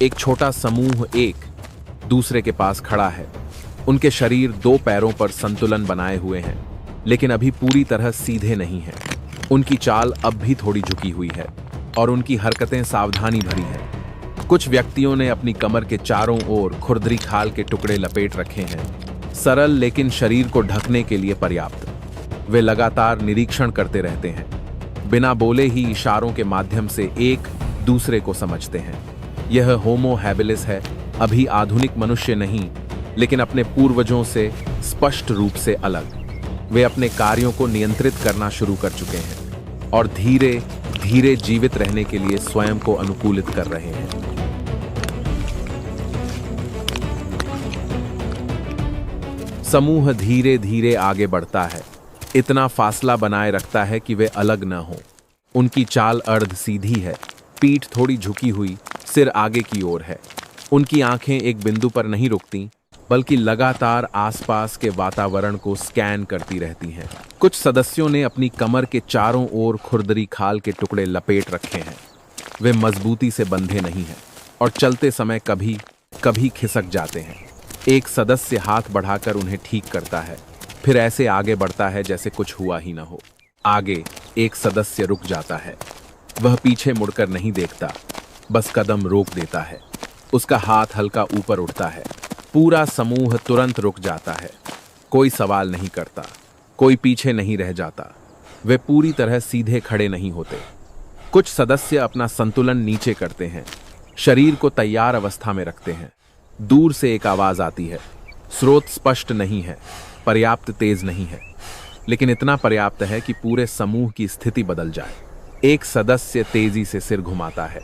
एक छोटा समूह एक दूसरे के पास खड़ा है। उनके शरीर दो पैरों पर संतुलन बनाए हुए हैं, लेकिन अभी पूरी तरह सीधे नहीं हैं। उनकी चाल अब भी थोड़ी झुकी हुई है और उनकी हरकतें सावधानी भरी हैं। कुछ व्यक्तियों ने अपनी कमर के चारों ओर खुरदरी खाल के टुकड़े लपेट रखे हैं, सरल लेकिन शरीर को ढकने के लिए पर्याप्त। वे लगातार निरीक्षण करते रहते हैं, बिना बोले ही इशारों के माध्यम से एक दूसरे को समझते हैं। यह होमो हैबिलिस है, अभी आधुनिक मनुष्य नहीं, लेकिन अपने पूर्वजों से स्पष्ट रूप से अलग। वे अपने कार्यों को नियंत्रित करना शुरू कर चुके हैं और धीरे धीरे जीवित रहने के लिए स्वयं को अनुकूलित कर रहे हैं। समूह धीरे धीरे आगे बढ़ता है, इतना फासला बनाए रखता है कि वे अलग न हों। उनकी चाल अर्ध सीधी है, पीठ थोड़ी झुकी हुई, सिर आगे की ओर है। उनकी आंखें एक बिंदु पर नहीं रुकती, बल्कि लगातार आसपास के वातावरण को स्कैन करती रहती हैं। कुछ सदस्यों ने अपनी कमर के चारों ओर खुरदरी खाल के टुकड़े लपेट रखे हैं। वे मजबूती से बंधे नहीं हैं और चलते समय कभी कभी खिसक जाते हैं। एक सदस्य हाथ बढ़ाकर उन्हें ठीक करता है, फिर ऐसे आगे बढ़ता है जैसे कुछ हुआ ही न हो। आगे एक सदस्य रुक जाता है। वह पीछे मुड़कर नहीं देखता, बस कदम रोक देता है। उसका हाथ हल्का ऊपर उठता है। पूरा समूह तुरंत रुक जाता है। कोई सवाल नहीं करता, कोई पीछे नहीं रह जाता। वे पूरी तरह सीधे खड़े नहीं होते। कुछ सदस्य अपना संतुलन नीचे करते हैं, शरीर को तैयार अवस्था में रखते हैं। दूर से एक आवाज आती है। स्रोत स्पष्ट नहीं है, पर्याप्त तेज नहीं है, लेकिन इतना पर्याप्त है कि पूरे समूह की स्थिति बदल जाए। एक सदस्य तेजी से सिर घुमाता है।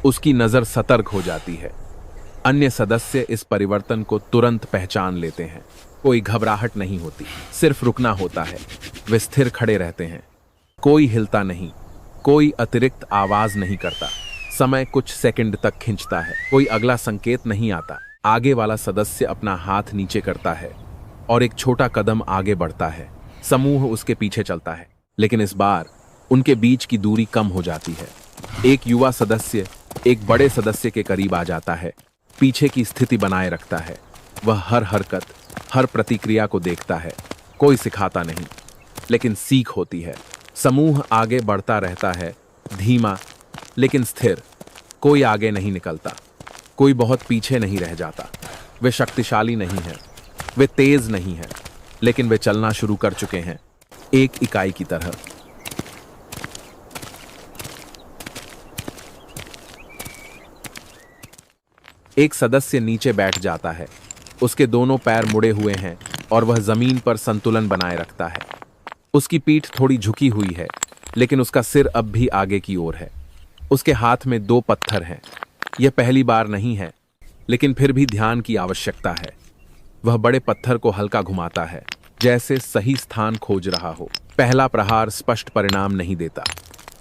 उसकी नजर सतर्क हो जाती है। अन्य सदस्य इस परिवर्तन को तुरंत पहचान लेते हैं। कोई घबराहट नहीं होती, सिर्फ रुकना होता है। वे स्थिर खड़े रहते हैं, कोई हिलता नहीं, कोई अतिरिक्त आवाज नहीं करता। समय कुछ सेकंड तक खिंचता है, कोई अगला संकेत नहीं आता। आगे वाला सदस्य अपना हाथ नीचे करता है और एक छोटा कदम आगे बढ़ता है। समूह उसके पीछे चलता है, लेकिन इस बार उनके बीच की दूरी कम हो जाती है। एक युवा सदस्य एक बड़े सदस्य के करीब आ जाता है, पीछे की स्थिति बनाए रखता है। वह हर हरकत, हर प्रतिक्रिया को देखता है। कोई सिखाता नहीं, लेकिन सीख होती है। समूह आगे बढ़ता रहता है, धीमा लेकिन स्थिर। कोई आगे नहीं निकलता, कोई बहुत पीछे नहीं रह जाता। वे शक्तिशाली नहीं हैं, वे तेज नहीं हैं, लेकिन वे चलना शुरू कर चुके हैं, एक इकाई की तरह। एक सदस्य नीचे बैठ जाता है। उसके दोनों पैर मुड़े हुए हैं और वह जमीन पर संतुलन बनाए रखता है। उसकी पीठ थोड़ी झुकी हुई है, लेकिन उसका सिर अब भी आगे की ओर है। उसके हाथ में दो पत्थर हैं। यह पहली बार नहीं है, लेकिन फिर भी ध्यान की आवश्यकता है। वह बड़े पत्थर को हल्का घुमाता है, जैसे सही स्थान खोज रहा हो। पहला प्रहार स्पष्ट परिणाम नहीं देता।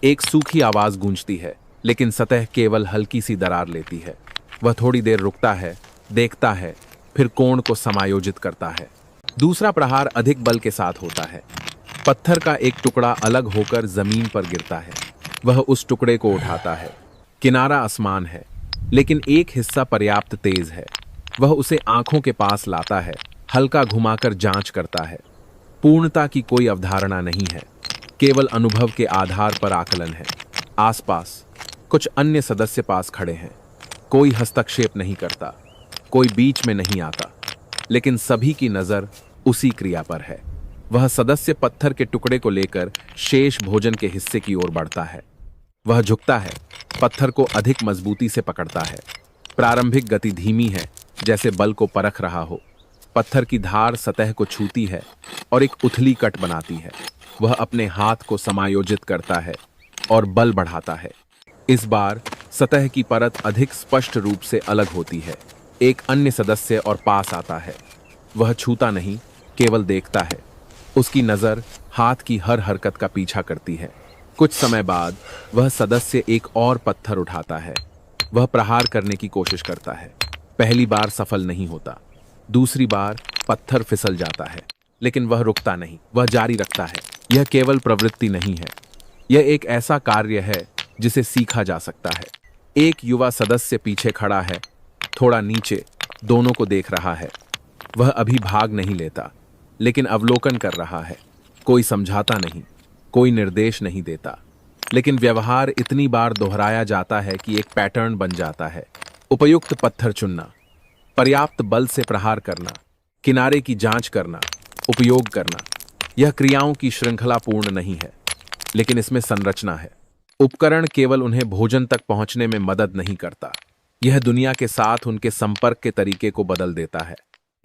एक सूखी आवाज गूंजती है, लेकिन सतह केवल हल्की सी दरार लेती है। वह थोड़ी देर रुकता है, देखता है, फिर कोण को समायोजित करता है। दूसरा प्रहार अधिक बल के साथ होता है। पत्थर का एक टुकड़ा अलग होकर जमीन पर गिरता है। वह उस टुकड़े को उठाता है। किनारा आसमान है, लेकिन एक हिस्सा पर्याप्त तेज है। वह उसे आंखों के पास लाता है, हल्का घुमाकर जांच करता है। पूर्णता की कोई अवधारणा नहीं है, केवल अनुभव के आधार पर आकलन है। आसपास कुछ अन्य सदस्य पास खड़े हैं। कोई हस्तक्षेप नहीं करता, कोई बीच में नहीं आता, लेकिन सभी की नजर उसी क्रिया पर है। वह सदस्य पत्थर के टुकड़े को लेकर शेष भोजन के हिस्से की ओर बढ़ता है। वह झुकता है, पत्थर को अधिक मजबूती से पकड़ता है। प्रारंभिक गति धीमी है, जैसे बल को परख रहा हो। पत्थर की धार सतह को छूती है और एक उथली कट बनाती है। वह अपने हाथ को समायोजित करता है और बल बढ़ाता है। इस बार सतह की परत अधिक स्पष्ट रूप से अलग होती है। एक अन्य सदस्य और पास आता है। वह छूता नहीं, केवल देखता है। उसकी नजर हाथ की हर हरकत का पीछा करती है। कुछ समय बाद वह सदस्य एक और पत्थर उठाता है। वह प्रहार करने की कोशिश करता है। पहली बार सफल नहीं होता। दूसरी बार पत्थर फिसल जाता है, लेकिन वह रुकता नहीं, वह जारी रखता है। यह केवल प्रवृत्ति नहीं है, यह एक ऐसा कार्य है जिसे सीखा जा सकता है। एक युवा सदस्य पीछे खड़ा है, थोड़ा नीचे, दोनों को देख रहा है। वह अभी भाग नहीं लेता, लेकिन अवलोकन कर रहा है। कोई समझाता नहीं, कोई निर्देश नहीं देता, लेकिन व्यवहार इतनी बार दोहराया जाता है कि एक पैटर्न बन जाता है। उपयुक्त पत्थर चुनना, पर्याप्त बल से प्रहार करना, किनारे की जांच करना, उपयोग करना। यह क्रियाओं की श्रृंखला पूर्ण नहीं है, लेकिन इसमें संरचना है। उपकरण केवल उन्हें भोजन तक पहुंचने में मदद नहीं करता, यह दुनिया के साथ उनके संपर्क के तरीके को बदल देता है।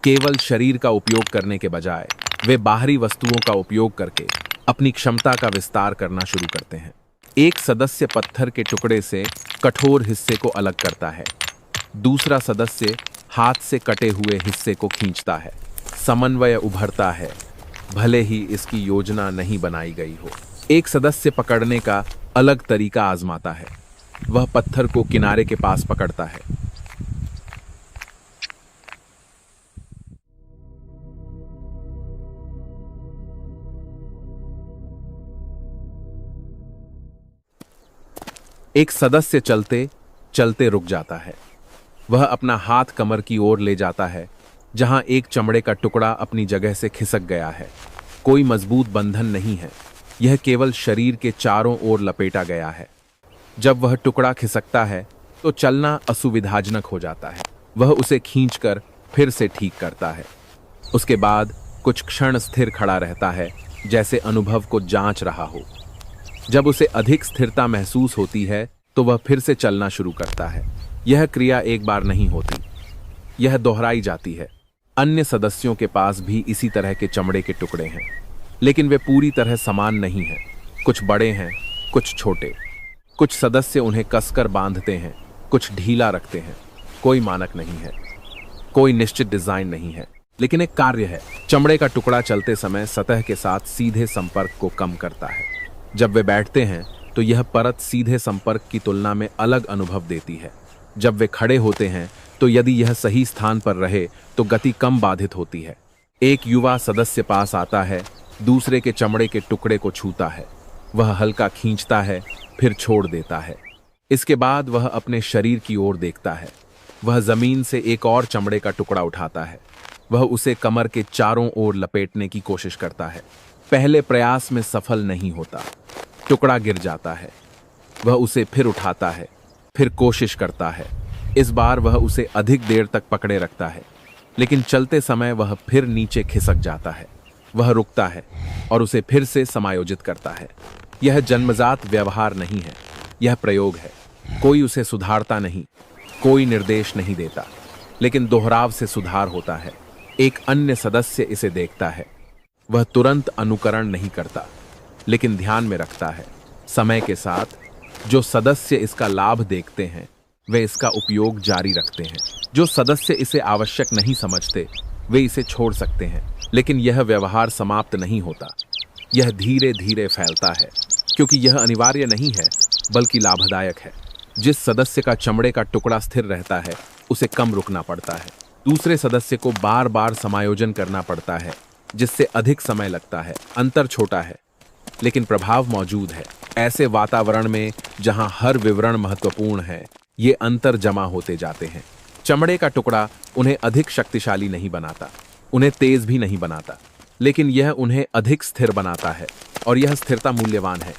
केवल शरीर का उपयोग करने के बजाय वे बाहरी वस्तुओं का उपयोग करके अपनी क्षमता का विस्तार करना शुरू करते हैं। एक सदस्य पत्थर के टुकड़े से कठोर हिस्से को अलग करता है, दूसरा सदस्य हाथ से कटे हुए हिस्से को खींचता है। समन्वय उभरता है, भले ही इसकी योजना नहीं बनाई गई हो। एक सदस्य पकड़ने का अलग तरीका आजमाता है, वह पत्थर को किनारे के पास पकड़ता है। एक सदस्य चलते चलते रुक जाता है, वह अपना हाथ कमर की ओर ले जाता है, जहां एक चमड़े का टुकड़ा अपनी जगह से खिसक गया है। कोई मजबूत बंधन नहीं है, यह केवल शरीर के चारों ओर लपेटा गया है। जब वह टुकड़ा खिसकता है तो चलना असुविधाजनक हो जाता है। वह उसे खींचकर फिर से ठीक करता है। उसके बाद कुछ क्षण स्थिर खड़ा रहता है, जैसे अनुभव को जांच रहा हो। जब उसे अधिक स्थिरता महसूस होती है तो वह फिर से चलना शुरू करता है। यह क्रिया एक बार नहीं होती, यह दोहराई जाती है। अन्य सदस्यों के पास भी इसी तरह के चमड़े के टुकड़े हैं, लेकिन वे पूरी तरह समान नहीं हैं। कुछ बड़े हैं, कुछ छोटे। कुछ सदस्य उन्हें कसकर बांधते हैं, कुछ ढीला रखते हैं। कोई मानक नहीं है, कोई निश्चित डिजाइन नहीं है, लेकिन एक कार्य है। चमड़े का टुकड़ा चलते समय सतह के साथ सीधे संपर्क को कम करता है। जब वे बैठते हैं तो यह परत सीधे संपर्क की तुलना में अलग अनुभव देती है। जब वे खड़े होते हैं तो यदि यह सही स्थान पर रहे तो गति कम बाधित होती है। एक युवा सदस्य पास आता है, दूसरे के चमड़े के टुकड़े को छूता है। वह हल्का खींचता है, फिर छोड़ देता है। इसके बाद वह अपने शरीर की ओर देखता है। वह जमीन से एक और चमड़े का टुकड़ा उठाता है। वह उसे कमर के चारों ओर लपेटने की कोशिश करता है। पहले प्रयास में सफल नहीं होता, टुकड़ा गिर जाता है। वह उसे फिर उठाता है, फिर कोशिश करता है। इस बार वह उसे अधिक देर तक पकड़े रखता है, लेकिन चलते समय वह फिर नीचे खिसक जाता है। वह रुकता है और उसे फिर से समायोजित करता है। यह जन्मजात व्यवहार नहीं है, यह प्रयोग है। कोई उसे सुधारता नहीं, कोई निर्देश नहीं देता, लेकिन दोहराव से सुधार होता है। एक अन्य सदस्य इसे देखता है। वह तुरंत अनुकरण नहीं करता, लेकिन ध्यान में रखता है। समय के साथ जो सदस्य इसका लाभ देखते हैं वे इसका उपयोग जारी रखते हैं। जो सदस्य इसे आवश्यक नहीं समझते वे इसे छोड़ सकते हैं, लेकिन यह व्यवहार समाप्त नहीं होता। यह धीरे धीरे फैलता है, क्योंकि यह अनिवार्य नहीं है बल्कि लाभदायक है। जिस सदस्य का चमड़े का टुकड़ा स्थिर रहता है उसे कम रुकना पड़ता है। दूसरे सदस्य को बार बार समायोजन करना पड़ता है, जिससे अधिक समय लगता है। अंतर छोटा है, लेकिन प्रभाव मौजूद है। ऐसे वातावरण में जहां हर विवरण महत्वपूर्ण है, ये अंतर जमा होते जाते हैं। चमड़े का टुकड़ा उन्हें अधिक शक्तिशाली नहीं बनाता, उन्हें तेज भी नहीं बनाता, लेकिन यह उन्हें अधिक स्थिर बनाता है, और यह स्थिरता मूल्यवान है।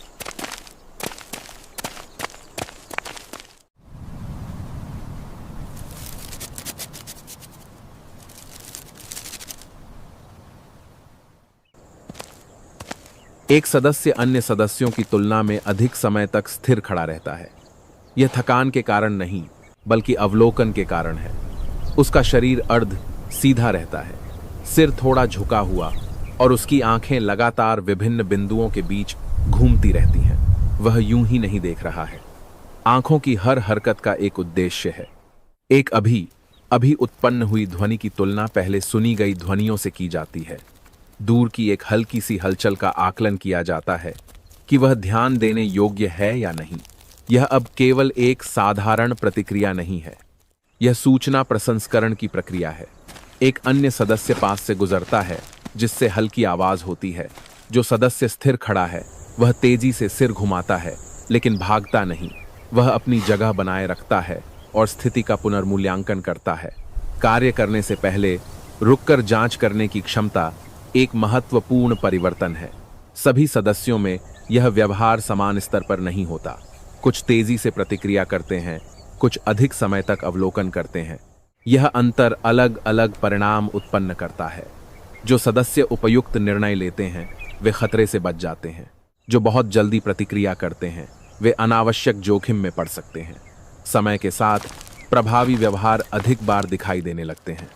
एक सदस्य अन्य सदस्यों की तुलना में अधिक समय तक स्थिर खड़ा रहता है। यह थकान के कारण नहीं, बल्कि अवलोकन के कारण है। उसका शरीर अर्ध सीधा रहता है, सिर थोड़ा झुका हुआ, और उसकी आंखें लगातार विभिन्न बिंदुओं के बीच घूमती रहती हैं। वह यूं ही नहीं देख रहा है। आंखों की हर हरकत का एक उद्देश्य है। एक अभी उत्पन्न हुई ध्वनि की तुलना पहले सुनी गई ध्वनियों से की जाती है। दूर की एक हल्की सी हलचल का आकलन किया जाता है कि वह ध्यान देने योग्य है या नहीं। यह अब केवल एक साधारण प्रतिक्रिया नहीं है, यह सूचना प्रसंस्करण की प्रक्रिया है। एक अन्य सदस्य पास से गुजरता है, जिससे हल्की आवाज होती है। जो सदस्य स्थिर खड़ा है वह तेजी से सिर घुमाता है, लेकिन भागता नहीं। वह अपनी जगह बनाए रखता है और स्थिति का पुनर्मूल्यांकन करता है। कार्य करने से पहले रुककर जांच करने की क्षमता एक महत्वपूर्ण परिवर्तन है। सभी सदस्यों में यह व्यवहार समान स्तर पर नहीं होता। कुछ तेजी से प्रतिक्रिया करते हैं, कुछ अधिक समय तक अवलोकन करते हैं। यह अंतर अलग अलग परिणाम उत्पन्न करता है। जो सदस्य उपयुक्त निर्णय लेते हैं वे खतरे से बच जाते हैं। जो बहुत जल्दी प्रतिक्रिया करते हैं वे अनावश्यक जोखिम में पड़ सकते हैं। समय के साथ प्रभावी व्यवहार अधिक बार दिखाई देने लगते हैं।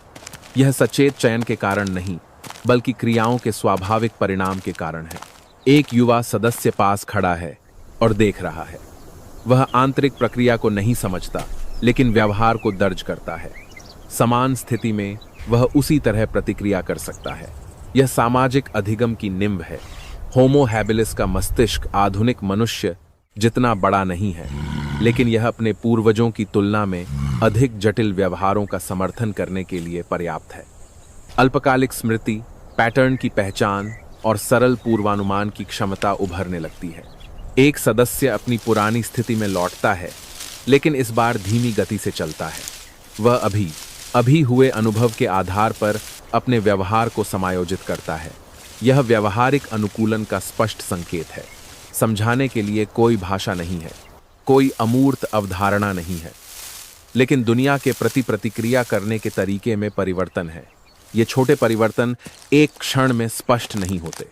यह सचेत चयन के कारण नहीं बल्कि क्रियाओं के स्वाभाविक परिणाम के कारण है। एक युवा सदस्य पास खड़ा है और देख रहा है। वह आंतरिक प्रक्रिया को नहीं समझता लेकिन व्यवहार को दर्ज करता है। समान स्थिति में वह उसी तरह प्रतिक्रिया कर सकता है। यह सामाजिक अधिगम की निम्ब है। होमो हैबिलिस का मस्तिष्क आधुनिक मनुष्य जितना बड़ा नहीं है, लेकिन यह अपने पूर्वजों की तुलना में अधिक जटिल व्यवहारों का समर्थन करने के लिए पर्याप्त है। अल्पकालिक स्मृति, पैटर्न की पहचान और सरल पूर्वानुमान की क्षमता उभरने लगती है। एक सदस्य अपनी पुरानी स्थिति में लौटता है, लेकिन इस बार धीमी गति से चलता है। वह अभी हुए अनुभव के आधार पर अपने व्यवहार को समायोजित करता है। यह व्यवहारिक अनुकूलन का स्पष्ट संकेत है। समझाने के लिए कोई भाषा नहीं है, कोई अमूर्त अवधारणा नहीं है, लेकिन दुनिया के प्रति प्रतिक्रिया करने के तरीके में परिवर्तन है। ये छोटे परिवर्तन एक क्षण में स्पष्ट नहीं होते,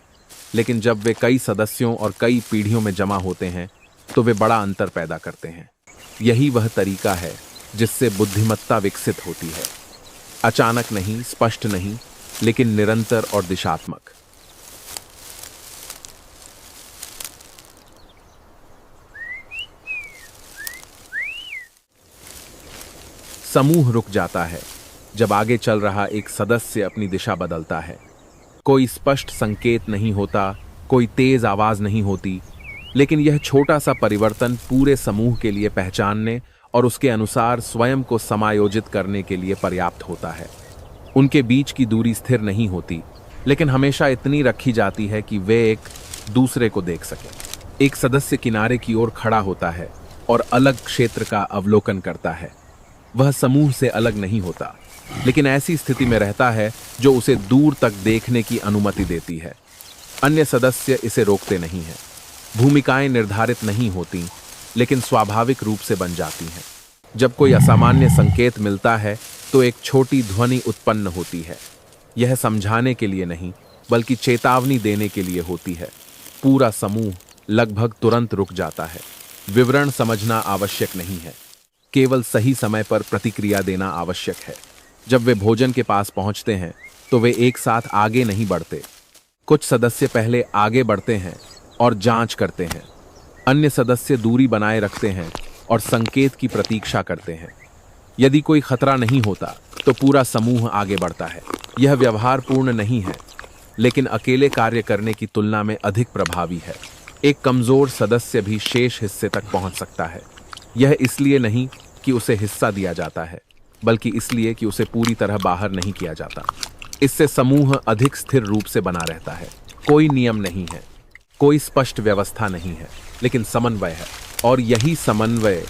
लेकिन जब वे कई सदस्यों और कई पीढ़ियों में जमा होते हैं तो वे बड़ा अंतर पैदा करते हैं। यही वह तरीका है जिससे बुद्धिमत्ता विकसित होती है। अचानक नहीं, स्पष्ट नहीं, लेकिन निरंतर और दिशात्मक। समूह रुक जाता है जब आगे चल रहा एक सदस्य अपनी दिशा बदलता है। कोई स्पष्ट संकेत नहीं होता, कोई तेज आवाज नहीं होती, लेकिन यह छोटा सा परिवर्तन पूरे समूह के लिए पहचानने और उसके अनुसार स्वयं को समायोजित करने के लिए पर्याप्त होता है। उनके बीच की दूरी स्थिर नहीं होती, लेकिन हमेशा इतनी रखी जाती है कि वे एक दूसरे को देख सकें। एक सदस्य किनारे की ओर खड़ा होता है और अलग क्षेत्र का अवलोकन करता है। वह समूह से अलग नहीं होता, लेकिन ऐसी स्थिति में रहता है जो उसे दूर तक देखने की अनुमति देती है। अन्य सदस्य इसे रोकते नहीं हैं। भूमिकाएं निर्धारित नहीं होती, लेकिन स्वाभाविक रूप से बन जाती हैं। जब कोई असामान्य संकेत मिलता है तो एक छोटी ध्वनि उत्पन्न होती है। यह समझाने के लिए नहीं बल्कि चेतावनी देने के लिए होती है। पूरा समूह लगभग तुरंत रुक जाता है। विवरण समझना आवश्यक नहीं है, केवल सही समय पर प्रतिक्रिया देना आवश्यक है। जब वे भोजन के पास पहुंचते हैं तो वे एक साथ आगे नहीं बढ़ते। कुछ सदस्य पहले आगे बढ़ते हैं और जांच करते हैं। अन्य सदस्य दूरी बनाए रखते हैं और संकेत की प्रतीक्षा करते हैं। यदि कोई खतरा नहीं होता तो पूरा समूह आगे बढ़ता है। यह व्यवहार पूर्ण नहीं है, लेकिन अकेले कार्य करने की तुलना में अधिक प्रभावी है। एक कमजोर सदस्य भी शेष हिस्से तक पहुंच सकता है। यह इसलिए नहीं कि उसे हिस्सा दिया जाता है, बल्कि इसलिए कि उसे पूरी तरह बाहर नहीं किया जाता। इससे समूह अधिक स्थिर रूप से बना रहता है। कोई नियम नहीं है, कोई स्पष्ट व्यवस्था नहीं है, लेकिन समन्वय है, और यही समन्वय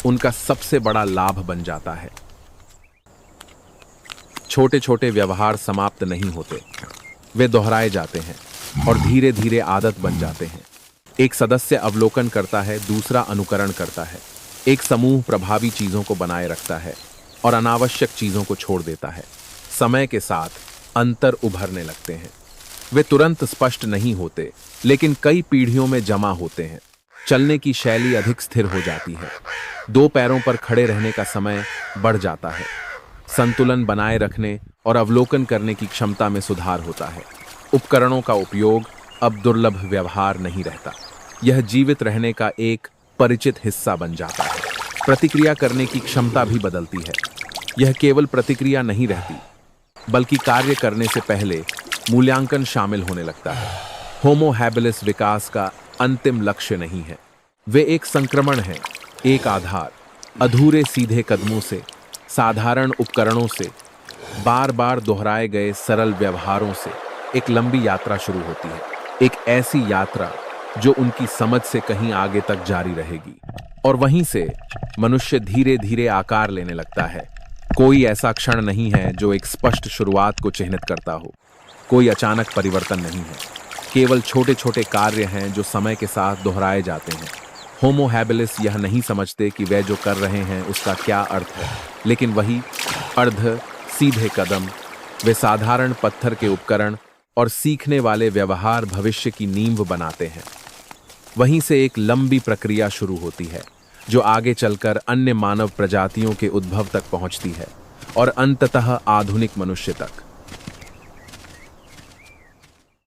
उनका सबसे बड़ा लाभ बन जाता है। छोटे छोटे व्यवहार समाप्त नहीं होते, वे दोहराए जाते हैं और धीरे धीरे आदत बन जाते हैं। एक सदस्य अवलोकन करता है, दूसरा अनुकरण करता है। एक समूह प्रभावी चीजों को बनाए रखता है और अनावश्यक चीजों को छोड़ देता है। समय के साथ अंतर उभरने लगते हैं। वे तुरंत स्पष्ट नहीं होते, लेकिन कई पीढ़ियों में जमा होते हैं। चलने की शैली अधिक स्थिर हो जाती है। दो पैरों पर खड़े रहने का समय बढ़ जाता है। संतुलन बनाए रखने और अवलोकन करने की क्षमता में सुधार होता है। उपकरणों का उपयोग अब दुर्लभ व्यवहार नहीं रहता। यह जीवित रहने का एक परिचित हिस्सा बन जाता है। प्रतिक्रिया करने की क्षमता भी बदलती है। यह केवल प्रतिक्रिया नहीं रहती, बल्कि कार्य करने से पहले मूल्यांकन शामिल होने लगता है। होमो हैबिलिस विकास का अंतिम लक्ष्य नहीं है। वे एक संक्रमण है, एक आधार। अधूरे सीधे कदमों से, साधारण उपकरणों से, बार बार दोहराए गए सरल व्यवहारों से एक लंबी यात्रा शुरू होती है। एक ऐसी यात्रा जो उनकी समझ से कहीं आगे तक जारी रहेगी। और वहीं से मनुष्य धीरे धीरे आकार लेने लगता है। कोई ऐसा क्षण नहीं है जो एक स्पष्ट शुरुआत को चिह्नित करता हो। कोई अचानक परिवर्तन नहीं है, केवल छोटे छोटे कार्य हैं जो समय के साथ दोहराए जाते हैं। होमो हैबिलिस यह नहीं समझते कि वे जो कर रहे हैं उसका क्या अर्थ है, लेकिन वही अर्ध सीधे कदम, वे साधारण पत्थर के उपकरण और सीखने वाले व्यवहार भविष्य की नींव बनाते हैं। वहीं से एक लंबी प्रक्रिया शुरू होती है जो आगे चलकर अन्य मानव प्रजातियों के उद्भव तक पहुंचती है और अंततः आधुनिक मनुष्य तक।